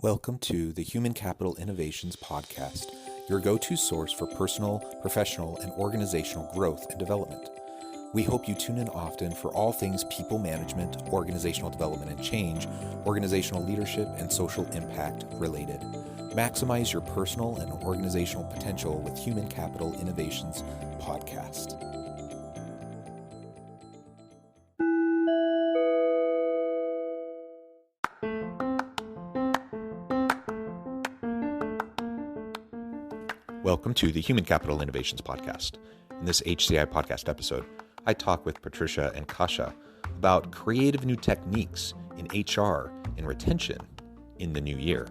Welcome to the Human Capital Innovations Podcast, your go-to source for personal, professional, and organizational growth and development. We hope you tune in often for all things people management, organizational development and change, organizational leadership, and social impact related. Maximize your personal and organizational potential with Human Capital Innovations Podcast. Welcome to the Human Capital Innovations Podcast. In this HCI podcast episode, I talk with Patricia and Kasia about creative new techniques in HR and retention in the new year.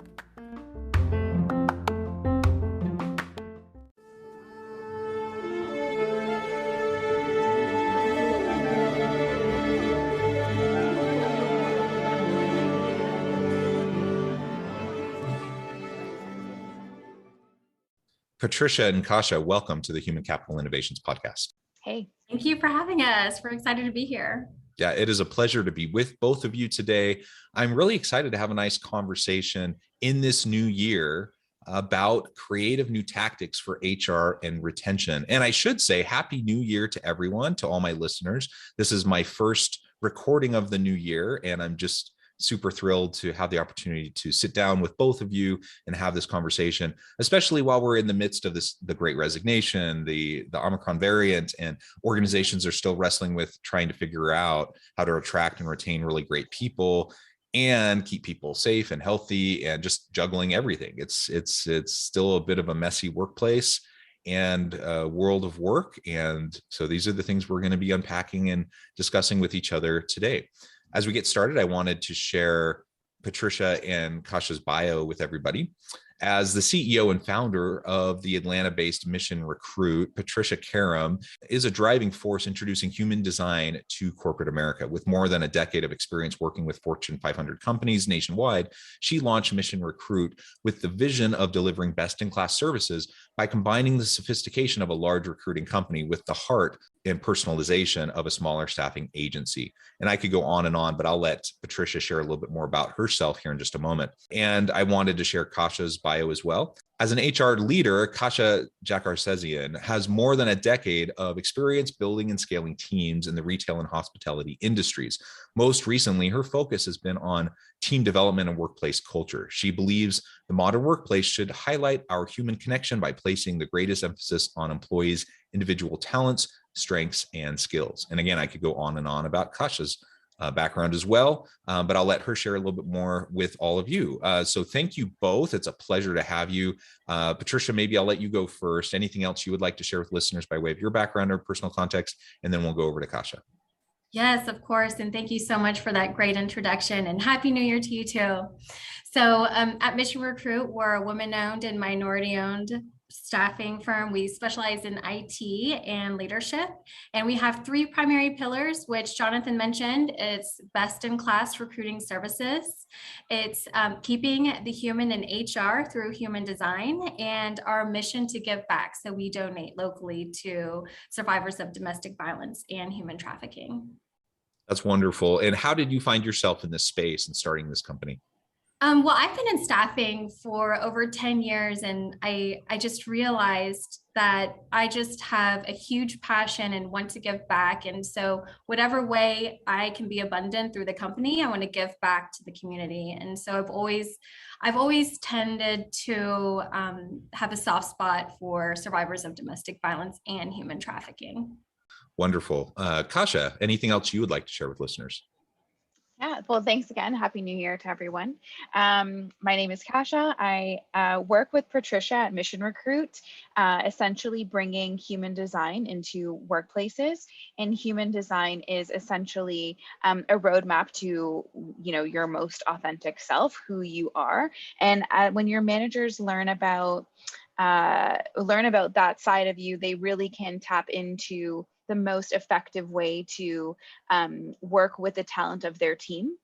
Patricia and Kasia, welcome to the Human Capital Innovations Podcast. Hey, thank you for having us. We're excited to be here. Yeah, it is a pleasure to be with both of you today. I'm really excited to have a nice conversation in this new year about creative new tactics for HR and retention. And I should say, Happy New Year to everyone, to all my listeners. This is my first recording of the new year, and I'm just super thrilled to have the opportunity to sit down with both of you and have this conversation, especially while we're in the midst of the Great Resignation, the Omicron variant, and organizations are still wrestling with trying to figure out how to attract and retain really great people and keep people safe and healthy, and just juggling everything. It's still a bit of a messy workplace and world of work. And so these are the things we're going to be unpacking and discussing with each other today. As we get started, I wanted to share Patricia and Kasia's bio with everybody. As the CEO and founder of the Atlanta-based Mission Recruit, Patricia Karam is a driving force introducing human design to corporate America. With more than a decade of experience working with Fortune 500 companies nationwide, she launched Mission Recruit with the vision of delivering best-in-class services by combining the sophistication of a large recruiting company with the heart and personalization of a smaller staffing agency. And I could go on, but I'll let Patricia share a little bit more about herself here in just a moment. And I wanted to share Kasia's bio as well. As an HR leader, Kasia Jakarsezian has more than a decade of experience building and scaling teams in the retail and hospitality industries. Most recently, her focus has been on team development and workplace culture. She believes the modern workplace should highlight our human connection by placing the greatest emphasis on employees' individual talents, strengths, and skills. And again, I could go on about Kasia's background as well, but I'll let her share a little bit more with all of you. So thank you both. It's a pleasure to have you. Patricia, maybe I'll let you go first. Anything else you would like to share with listeners by way of your background or personal context, and then we'll go over to Kasia. Yes, of course. And thank you so much for that great introduction, and Happy New Year to you too. So at Mission Recruit, we're a women-owned and minority-owned staffing firm. We specialize in IT and leadership, and we have three primary pillars, which Jonathan mentioned. It's best-in-class recruiting services, it's keeping the human in HR through human design, and our mission to give back. So we donate locally to survivors of domestic violence and human trafficking. That's wonderful. And how did you find yourself in this space and starting this company? Well, I've been in staffing for over 10 years, and I just realized that I just have a huge passion and want to give back. And so whatever way I can be abundant through the company, I want to give back to the community. And so I've always tended to have a soft spot for survivors of domestic violence and human trafficking. Wonderful. Kasia, anything else you would like to share with listeners? Yeah, well, thanks again. Happy New Year to everyone. My name is Kasia. I work with Patricia at Mission Recruit, essentially bringing human design into workplaces. And human design is essentially a roadmap to, your most authentic self, who you are. And when your managers learn about that side of you, they really can tap into the most effective way to work with the talent of their team,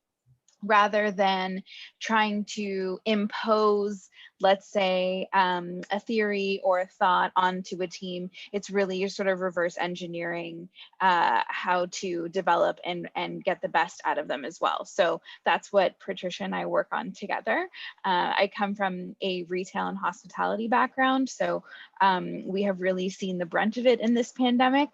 rather than trying to impose let's say, a theory or a thought onto a team, it's really you're sort of reverse engineering how to develop and get the best out of them as well. So that's what Patricia and I work on together. I come from a retail and hospitality background, so we have really seen the brunt of it in this pandemic.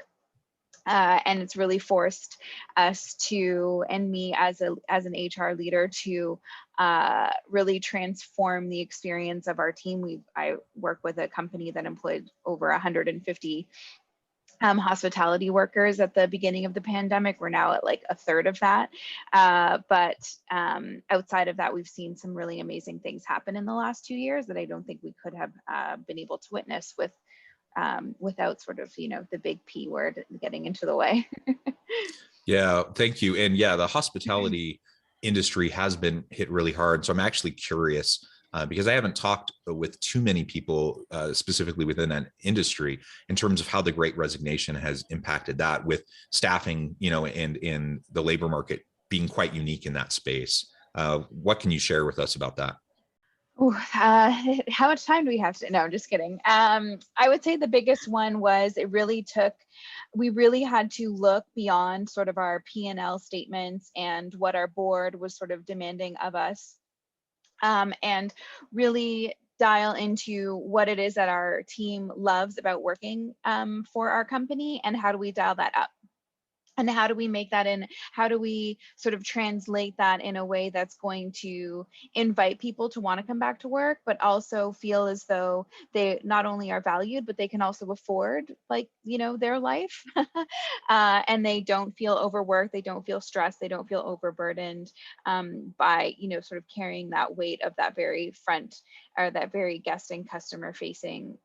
And it's really forced us to, and me as an HR leader, to really transform the experience of our team. I work with a company that employed over 150 hospitality workers at the beginning of the pandemic. We're now at like a third of that. But outside of that, we've seen some really amazing things happen in the last 2 years that I don't think we could have been able to witness without sort of, the big P word getting into the way. Yeah, thank you. And yeah, the hospitality industry has been hit really hard. So I'm actually curious because I haven't talked with too many people specifically within that industry in terms of how the Great Resignation has impacted that, with staffing, and in the labor market being quite unique in that space. What can you share with us about that? Ooh, how much time do we have? No, I'm just kidding. I would say the biggest one was we really had to look beyond sort of our P&L statements and what our board was sort of demanding of us, and really dial into what it is that our team loves about working for our company, and how do we dial that up. And how do we make that in? How do we sort of translate that in a way that's going to invite people to want to come back to work, but also feel as though they not only are valued, but they can also afford, like, their life, and they don't feel overworked, they don't feel stressed, they don't feel overburdened by, sort of carrying that weight of that very front, or that very guest and customer facing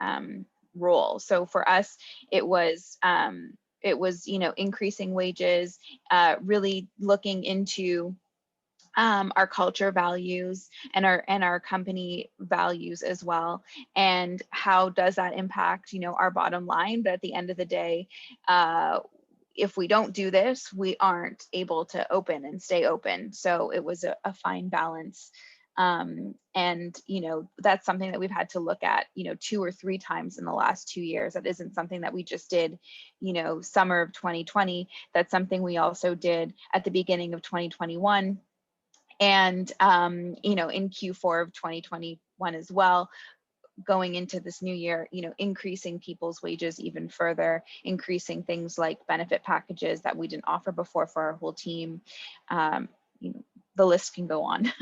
role. So for us, it was increasing wages, really looking into our culture values and our company values as well, and how does that impact our bottom line. But at the end of the day, if we don't do this, we aren't able to open and stay open. So it was a fine balance. And that's something that we've had to look at 2 or 3 times in the last 2 years. That isn't something that we just did summer of 2020. That's something we also did at the beginning of 2021, and in Q4 of 2021 as well, going into this new year, increasing people's wages even further, increasing things like benefit packages that we didn't offer before for our whole team. The list can go on.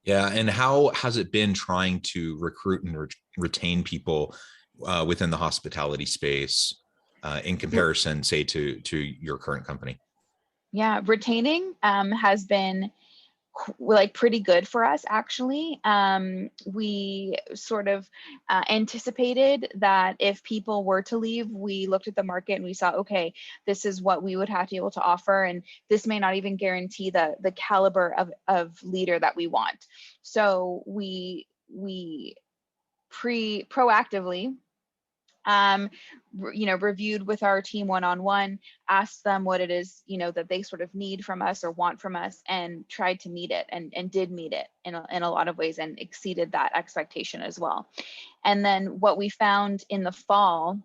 Yeah. And how has it been trying to recruit and retain people within the hospitality space in comparison, say, to your current company? Yeah, retaining has been pretty good for us, actually. We sort of anticipated that if people were to leave, we looked at the market and we saw, okay, this is what we would have to be able to offer, and this may not even guarantee the caliber of leader that we want. So we proactively reviewed with our team one-on-one, asked them what it is, that they sort of need from us or want from us, and tried to meet it, and did meet it in a lot of ways, and exceeded that expectation as well. And then what we found in the fall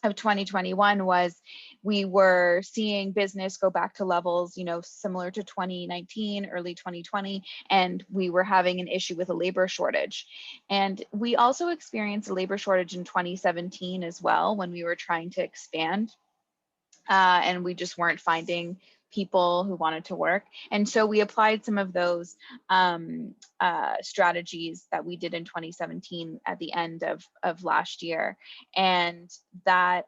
of 2021 was we were seeing business go back to levels, similar to 2019, early 2020, and we were having an issue with a labor shortage. And we also experienced a labor shortage in 2017 as well, when we were trying to expand, and we just weren't finding people who wanted to work. And so we applied some of those strategies that we did in 2017 at the end of last year. And that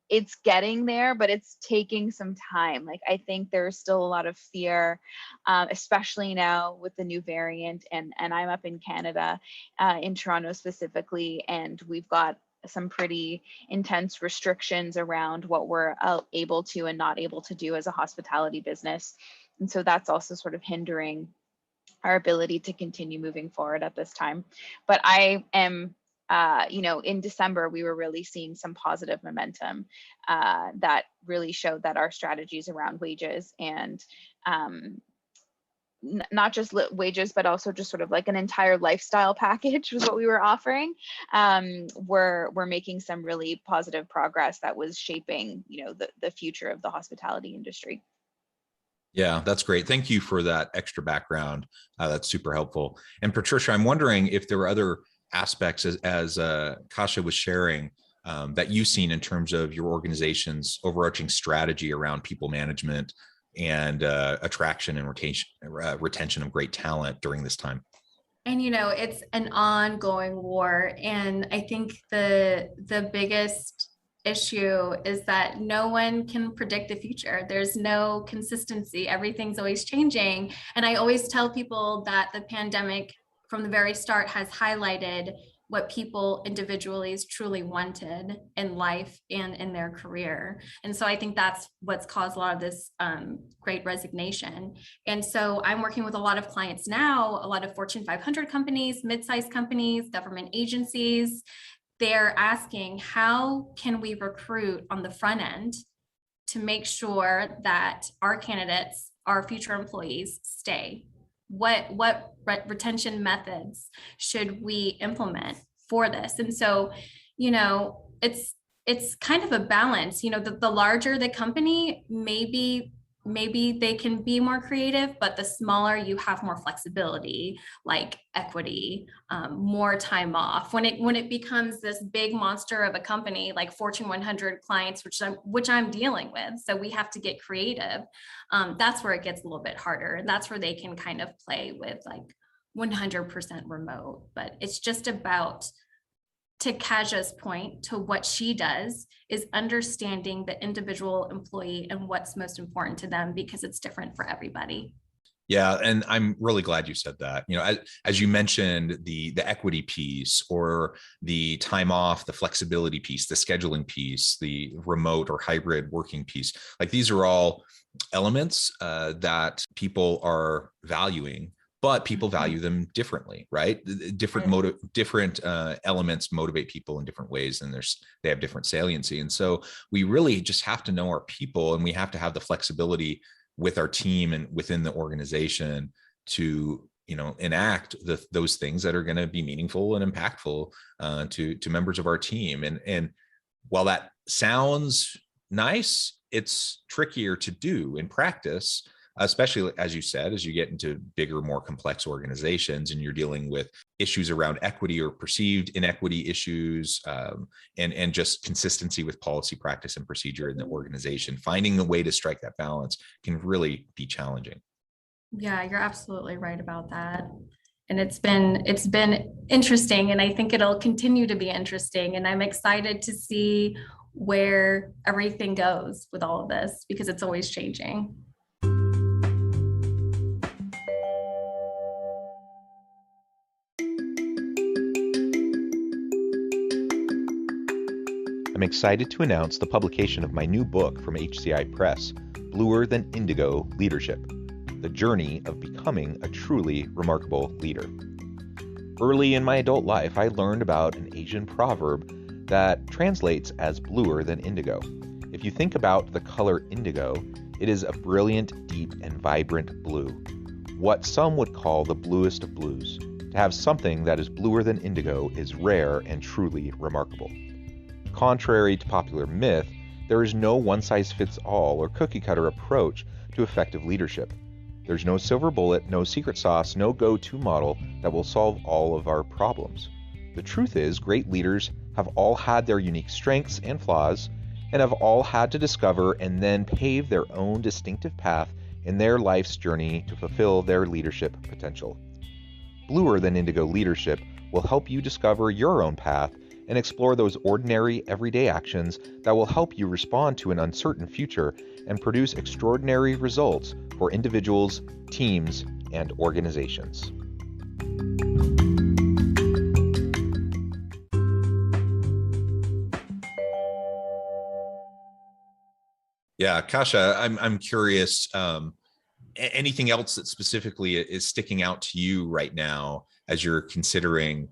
it's getting there, but it's taking some time. Like, I think there's still a lot of fear, especially now with the new variant. And I'm up in Canada, in Toronto specifically, and we've got some pretty intense restrictions around what we're able to and not able to do as a hospitality business. And so that's also sort of hindering our ability to continue moving forward at this time. But I am, in December, we were really seeing some positive momentum that really showed that our strategies around wages and not just wages, but also just sort of like an entire lifestyle package was what we were offering. We're making some really positive progress that was shaping, the future of the hospitality industry. Yeah, that's great. Thank you for that extra background. That's super helpful. And Patricia, I'm wondering if there were other aspects as Kasia was sharing that you've seen in terms of your organization's overarching strategy around people management and attraction and retention of great talent during this time. And it's an ongoing war. And I think the biggest issue is that no one can predict the future. There's no consistency. Everything's always changing. And I always tell people that the pandemic from the very start has highlighted what people individually truly wanted in life and in their career. And so I think that's what's caused a lot of this great resignation. And so I'm working with a lot of clients now, a lot of Fortune 500 companies, mid-sized companies, government agencies. They're asking, how can we recruit on the front end to make sure that our candidates, our future employees stay? What retention methods should we implement for this? And so, it's kind of a balance. The larger the company, maybe they can be more creative, but the smaller you have more flexibility, like equity, more time off. When it becomes this big monster of a company, like Fortune 100 clients, which I'm dealing with, so we have to get creative. That's where it gets a little bit harder, and that's where they can kind of play with like 100% remote. But it's just about, to Kasia's point, to what she does is understanding the individual employee and what's most important to them, because it's different for everybody. Yeah, and I'm really glad you said that. As you mentioned, the equity piece, or the time off, the flexibility piece, the scheduling piece, the remote or hybrid working piece, like these are all elements that people are valuing, but people value them differently, right? Different elements motivate people in different ways, and they have different saliency. And so we really just have to know our people, and we have to have the flexibility with our team and within the organization to enact those things that are going to be meaningful and impactful to members of our team. And while that sounds nice, it's trickier to do in practice, especially, as you said, as you get into bigger, more complex organizations and you're dealing with issues around equity or perceived inequity issues, and just consistency with policy, practice, and procedure in the organization. Finding a way to strike that balance can really be challenging. Yeah, you're absolutely right about that. And it's been interesting, and I think it'll continue to be interesting. And I'm excited to see where everything goes with all of this, because it's always changing. I'm excited to announce the publication of my new book from HCI Press, Bluer Than Indigo Leadership: The Journey of Becoming a Truly Remarkable Leader. Early in my adult life, I learned about an Asian proverb that translates as bluer than indigo. If you think about the color indigo, it is a brilliant, deep, and vibrant blue, what some would call the bluest of blues. To have something that is bluer than indigo is rare and truly remarkable. Contrary to popular myth, there is no one-size-fits-all or cookie-cutter approach to effective leadership. There's no silver bullet, no secret sauce, no go-to model that will solve all of our problems. The truth is, great leaders have all had their unique strengths and flaws, and have all had to discover and then pave their own distinctive path in their life's journey to fulfill their leadership potential. Bluer Than Indigo Leadership will help you discover your own path and explore those ordinary, everyday actions that will help you respond to an uncertain future and produce extraordinary results for individuals, teams, and organizations. Yeah, Kasia, I'm curious. Anything else that specifically is sticking out to you right now as you're considering,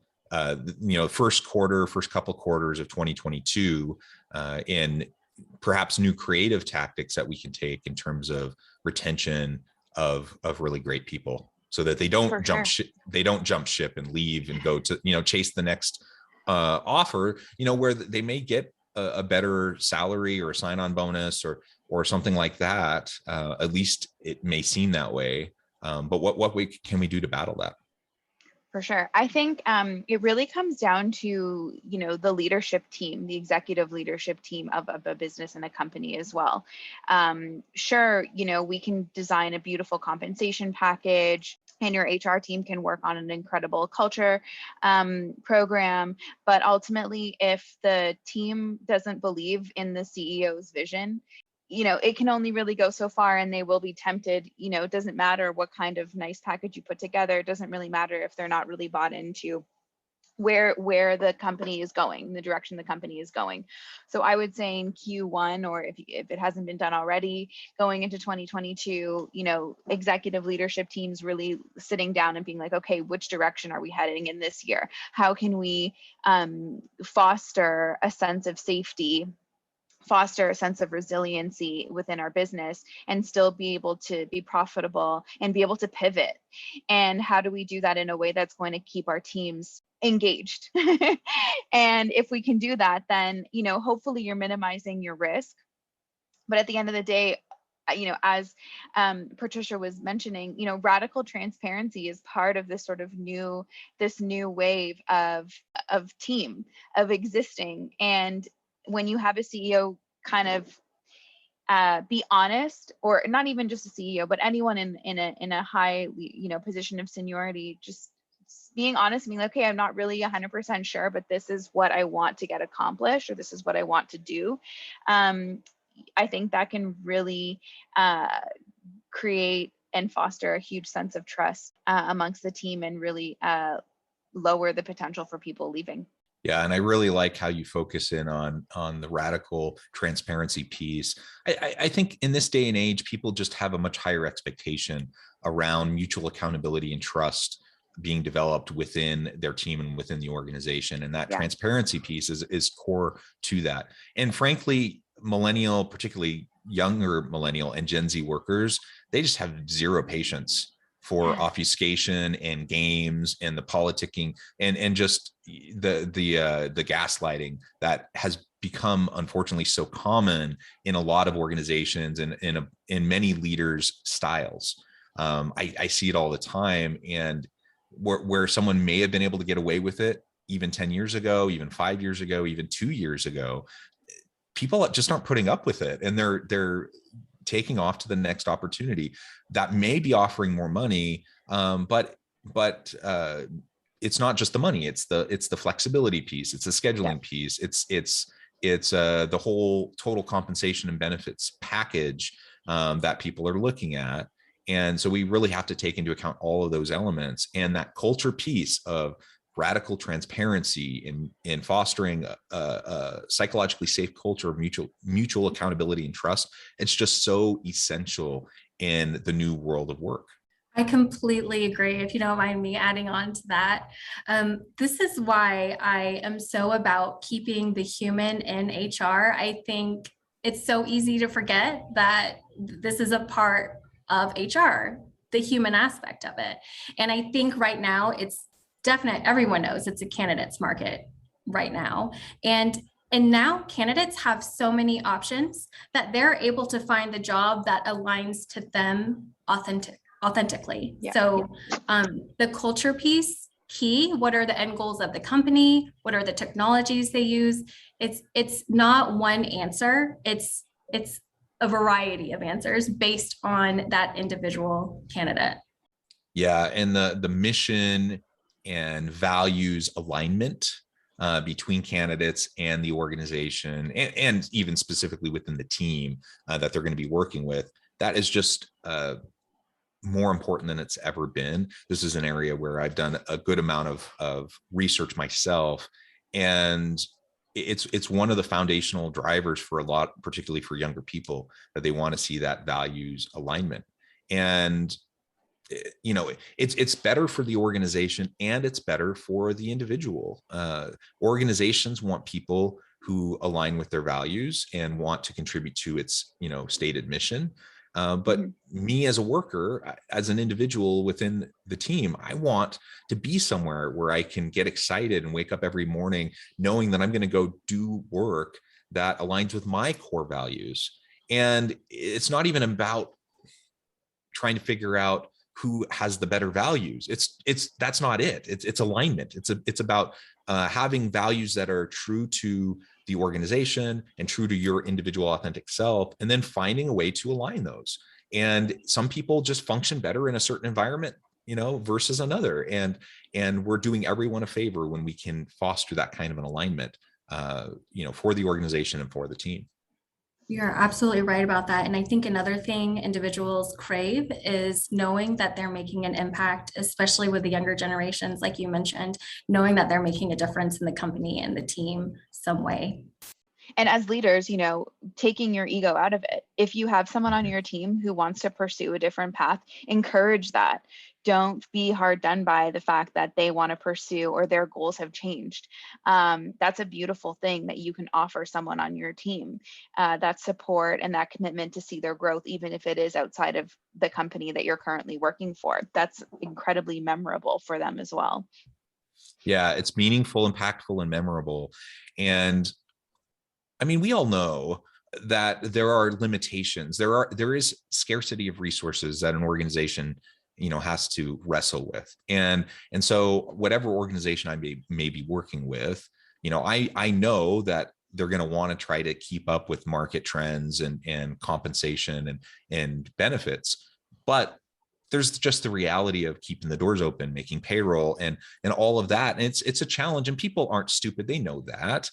first couple quarters of 2022, in perhaps new creative tactics that we can take in terms of retention, of really great people, so that they don't For jump sure. ship. They don't jump ship and leave and go to, chase the next offer, where they may get a better salary or a sign-on bonus or something like that. At least it may seem that way. But what way can we do to battle that? For sure. I think it really comes down to, the leadership team, the executive leadership team of a business and a company as well. Sure, we can design a beautiful compensation package, and your HR team can work on an incredible culture program. But ultimately, if the team doesn't believe in the CEO's vision, it can only really go so far, and they will be tempted. It doesn't matter what kind of nice package you put together. It doesn't really matter if they're not really bought into where the company is going, the direction the company is going. So I would say in Q1, or if it hasn't been done already, going into 2022, executive leadership teams really sitting down and being like, okay, which direction are we heading in this year? How can we foster a sense of safety, foster a sense of resiliency within our business, and still be able to be profitable and be able to pivot? And how do we do that in a way that's going to keep our teams engaged? And if we can do that, then, hopefully you're minimizing your risk. But at the end of the day, as Patricia was mentioning, radical transparency is part of this sort of new wave of team, of existing. And when you have a CEO kind of be honest, or not even just a CEO, but anyone in a high position of seniority, just being honest, being like, okay, I'm not really 100% sure, but this is what I want to get accomplished, or this is what I want to do. I think that can really create and foster a huge sense of trust amongst the team, and really lower the potential for people leaving. Yeah, and I really like how you focus in on the radical transparency piece. I think in this day and age, people just have a much higher expectation around mutual accountability and trust being developed within their team and within the organization. And that transparency piece is core to that. And frankly, millennial, particularly younger millennial and Gen Z workers, they just have zero patience for obfuscation and games and the politicking and just the gaslighting that has become, unfortunately, so common in a lot of organizations and in many leaders' styles. I see it all the time, and where someone may have been able to get away with it even 10 years ago, even 5 years ago, even 2 years ago, people just aren't putting up with it, and they're taking off to the next opportunity that may be offering more money, but it's not just the money. It's the flexibility piece. It's the scheduling piece. It's the whole total compensation and benefits package that people are looking at. And so we really have to take into account all of those elements, and that culture piece of radical transparency in fostering a psychologically safe culture of mutual accountability and trust. It's just so essential in the new world of work. I completely agree. If you don't mind me adding on to that, this is why I am so about keeping the human in HR. I think it's so easy to forget that this is a part of HR, the human aspect of it. And I think right now it's definite. Everyone knows it's a candidates market right now. And now candidates have so many options that they're able to find the job that aligns to them authentically. So the culture piece, key. What are the end goals of the company? What are the technologies they use? It's not one answer. It's a variety of answers based on that individual candidate. Yeah, and the mission and values alignment between candidates and the organization, and even specifically within the team that they're going to be working with, that is just more important than it's ever been. This is an area where I've done a good amount of research myself, and it's one of the foundational drivers for a lot, particularly for younger people, that they want to see that values alignment. And it's better for the organization, and it's better for the individual. Organizations want people who align with their values and want to contribute to its stated mission. But me as a worker, as an individual within the team, I want to be somewhere where I can get excited and wake up every morning knowing that I'm going to go do work that aligns with my core values. And it's not even about trying to figure out who has the better values. That's not it. It's alignment. It's about having values that are true to the organization and true to your individual authentic self, and then finding a way to align those. And some people just function better in a certain environment, versus another. And we're doing everyone a favor when we can foster that kind of an alignment, for the organization and for the team. You're absolutely right about that. And I think another thing individuals crave is knowing that they're making an impact, especially with the younger generations, like you mentioned, knowing that they're making a difference in the company and the team some way. And as leaders, taking your ego out of it. If you have someone on your team who wants to pursue a different path, encourage that. Don't be hard done by the fact that they want to pursue or their goals have changed. That's a beautiful thing that you can offer someone on your team, that support and that commitment to see their growth, even if it is outside of the company that you're currently working for. That's incredibly memorable for them as well. Yeah, it's meaningful, impactful, and memorable. And I mean, we all know that there are limitations. There is scarcity of resources that an organization, has to wrestle with. And so whatever organization I may be working with, I know that they're going to want to try to keep up with market trends and compensation and benefits. But there's just the reality of keeping the doors open, making payroll and all of that. And it's a challenge, and people aren't stupid. They know that.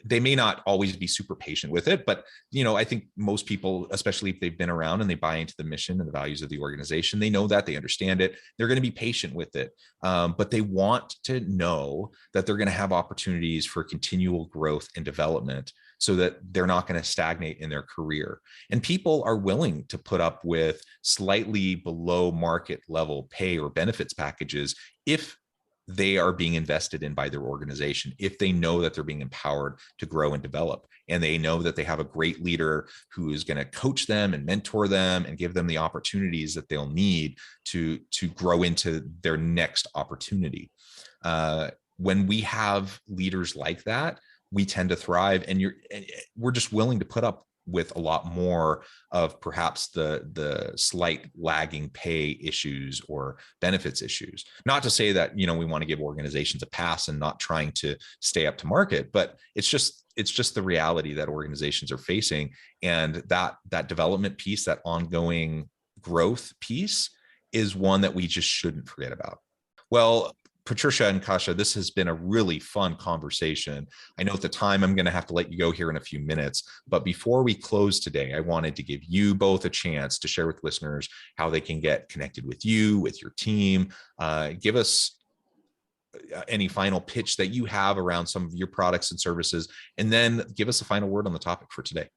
They may not always be super patient with it, but I think most people, especially if they've been around and they buy into the mission and the values of the organization, they know that, they understand it. They're going to be patient with it, but they want to know that they're going to have opportunities for continual growth and development, so that they're not going to stagnate in their career. And people are willing to put up with slightly below market level pay or benefits packages if they are being invested in by their organization, if they know that they're being empowered to grow and develop, and they know that they have a great leader who is going to coach them and mentor them and give them the opportunities that they'll need to grow into their next opportunity. When we have leaders like that, we tend to thrive, and we're just willing to put up with a lot more of perhaps the slight lagging pay issues or benefits issues. Not to say that, we want to give organizations a pass and not trying to stay up to market, but it's just the reality that organizations are facing. And that development piece, that ongoing growth piece, is one that we just shouldn't forget about. Well, Patricia and Kasia, this has been a really fun conversation. I know at the time I'm going to have to let you go here in a few minutes, but before we close today, I wanted to give you both a chance to share with listeners how they can get connected with you, with your team. Give us any final pitch that you have around some of your products and services, and then give us a final word on the topic for today.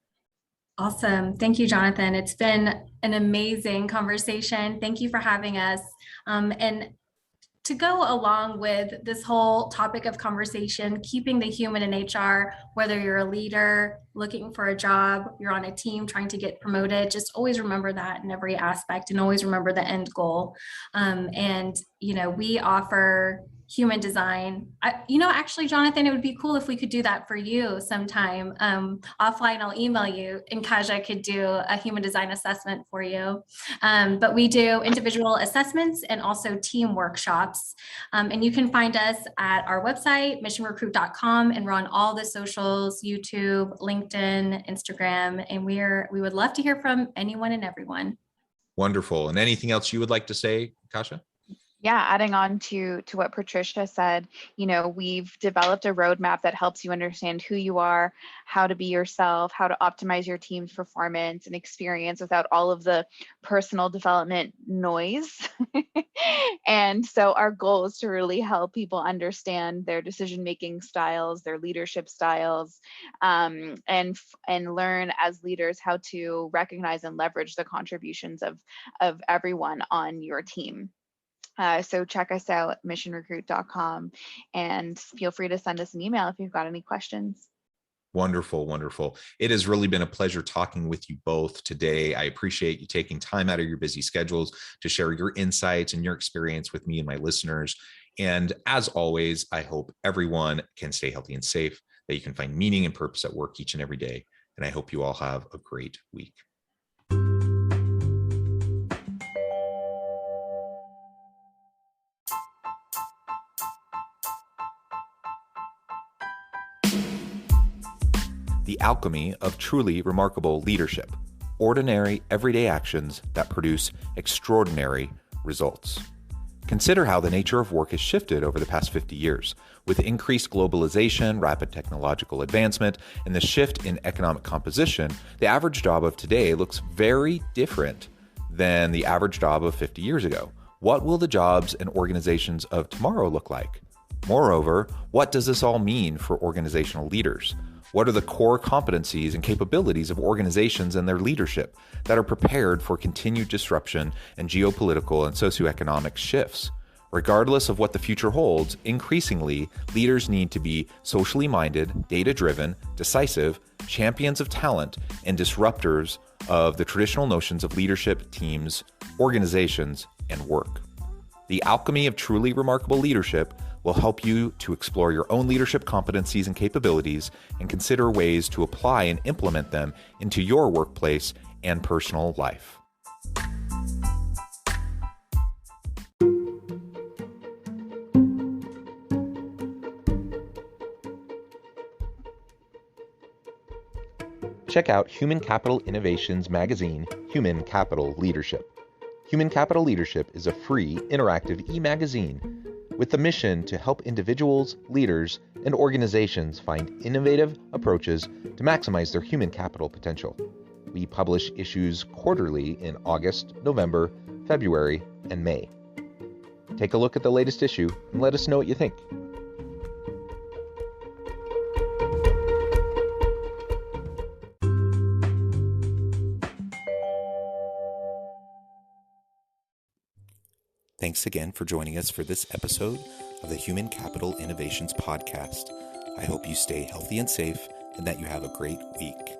Awesome. Thank you, Jonathan. It's been an amazing conversation. Thank you for having us. And to go along with this whole topic of conversation, keeping the human in HR, whether you're a leader looking for a job, you're on a team trying to get promoted, just always remember that in every aspect, and always remember the end goal. We offer human design. Actually, Jonathan, it would be cool if we could do that for you sometime. Offline, I'll email you, and Kasia could do a human design assessment for you. But we do individual assessments and also team workshops. And you can find us at our website, missionrecruit.com, and we're on all the socials, YouTube, LinkedIn, Instagram, and we would love to hear from anyone and everyone. Wonderful. And anything else you would like to say, Kasia? Yeah, adding on to what Patricia said, we've developed a roadmap that helps you understand who you are, how to be yourself, how to optimize your team's performance and experience without all of the personal development noise. And so our goal is to really help people understand their decision-making styles, their leadership styles, and learn as leaders how to recognize and leverage the contributions of everyone on your team. So check us out at missionrecruit.com, and feel free to send us an email if you've got any questions. Wonderful, wonderful. It has really been a pleasure talking with you both today. I appreciate you taking time out of your busy schedules to share your insights and your experience with me and my listeners. And as always, I hope everyone can stay healthy and safe, that you can find meaning and purpose at work each and every day. And I hope you all have a great week. The alchemy of truly remarkable leadership. Ordinary, everyday actions that produce extraordinary results. Consider how the nature of work has shifted over the past 50 years. With increased globalization, rapid technological advancement, and the shift in economic composition, the average job of today looks very different than the average job of 50 years ago. What will the jobs and organizations of tomorrow look like? Moreover, what does this all mean for organizational leaders? What are the core competencies and capabilities of organizations and their leadership that are prepared for continued disruption and geopolitical and socioeconomic shifts? Regardless of what the future holds, increasingly, leaders need to be socially minded, data-driven, decisive, champions of talent, and disruptors of the traditional notions of leadership, teams, organizations, and work. The alchemy of truly remarkable leadership will help you to explore your own leadership competencies and capabilities and consider ways to apply and implement them into your workplace and personal life. Check out Human Capital Innovations magazine, Human Capital Leadership. Human Capital Leadership is a free, interactive e-magazine with the mission to help individuals, leaders, and organizations find innovative approaches to maximize their human capital potential. We publish issues quarterly in August, November, February, and May. Take a look at the latest issue and let us know what you think. Thanks again for joining us for this episode of the Human Capital Innovations Podcast. I hope you stay healthy and safe and that you have a great week.